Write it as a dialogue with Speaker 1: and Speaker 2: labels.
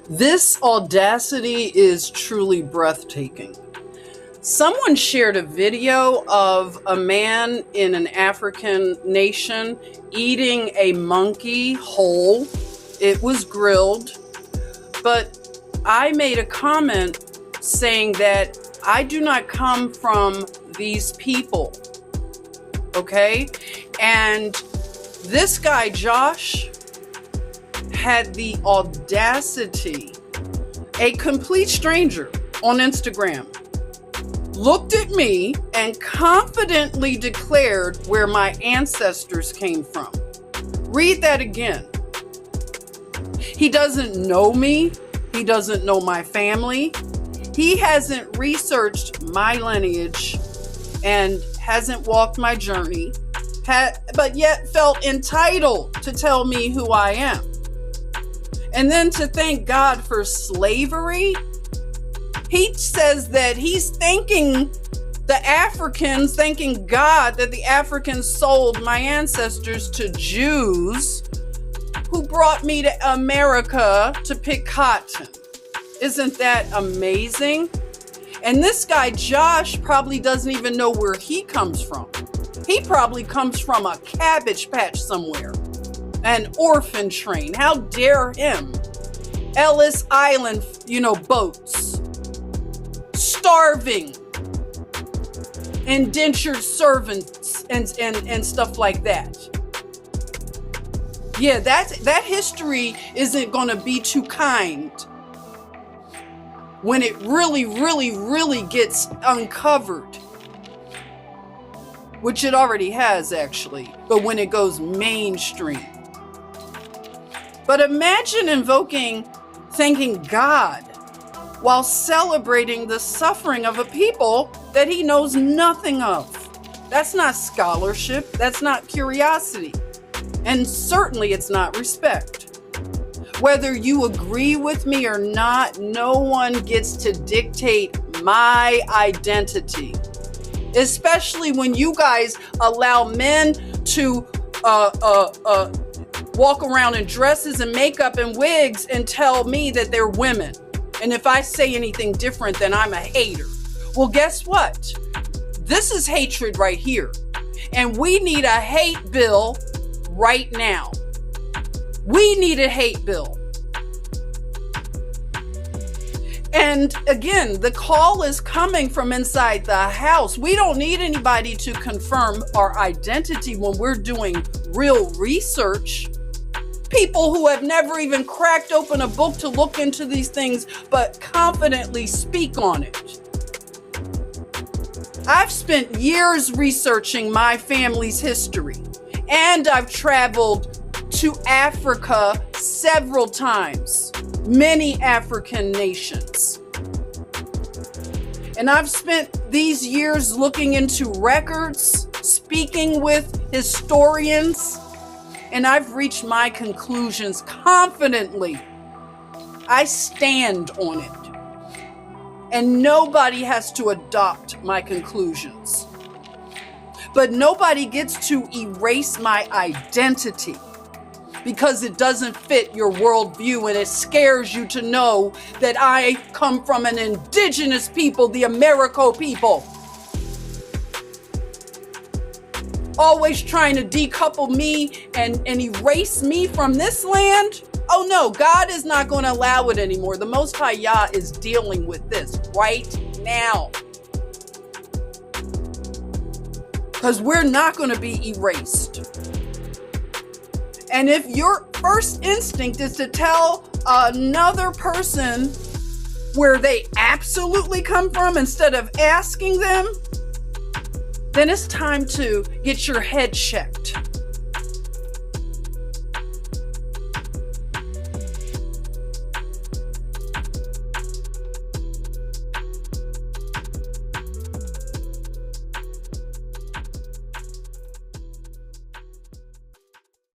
Speaker 1: This audacity is truly breathtaking. Someone shared a video of a man in an African nation eating a monkey whole. It was grilled, but I made a comment saying that I do not come from these people, okay? And this guy, Josh, had the audacity, a complete stranger on Instagram, looked at me and confidently declared where my ancestors came from. Read that again. He doesn't know me. He doesn't know my family. He hasn't researched my lineage and hasn't walked my journey, but yet felt entitled to tell me who I am. And then to thank God for slavery, he says that he's thanking the Africans, thanking God that the Africans sold my ancestors to Jews who brought me to America to pick cotton. Isn't that amazing? And this guy, Josh, probably doesn't even know where he comes from. He probably comes from a cabbage patch somewhere. An orphan train. How dare him? Ellis Island, boats. Starving. Indentured servants and stuff like that. Yeah, that history isn't going to be too kind when it really, really, really gets uncovered. Which it already has, actually. But when it goes mainstream. But imagine invoking, thanking God while celebrating the suffering of a people that he knows nothing of. That's not scholarship. That's not curiosity. And certainly it's not respect. Whether you agree with me or not, no one gets to dictate my identity. Especially when you guys allow men to walk around in dresses and makeup and wigs and tell me that they're women. And if I say anything different, then I'm a hater. Well, guess what? This is hatred right here. And we need a hate bill right now. We need a hate bill. And again, the call is coming from inside the house. We don't need anybody to confirm our identity when we're doing real research. People who have never even cracked open a book to look into these things, but confidently speak on it. I've spent years researching my family's history, and I've traveled to Africa several times, many African nations. And I've spent these years looking into records, speaking with historians, and I've reached my conclusions confidently. I stand on it. And nobody has to adopt my conclusions. But nobody gets to erase my identity because it doesn't fit your worldview and it scares you to know that I come from an indigenous people, the Americo people. Always trying to decouple me and erase me from this land. Oh no, God is not going to allow it anymore. The Most High Yah is dealing with this right now. Because we're not going to be erased. And if your first instinct is to tell another person where they absolutely come from instead of asking them, then it's time to get your head checked.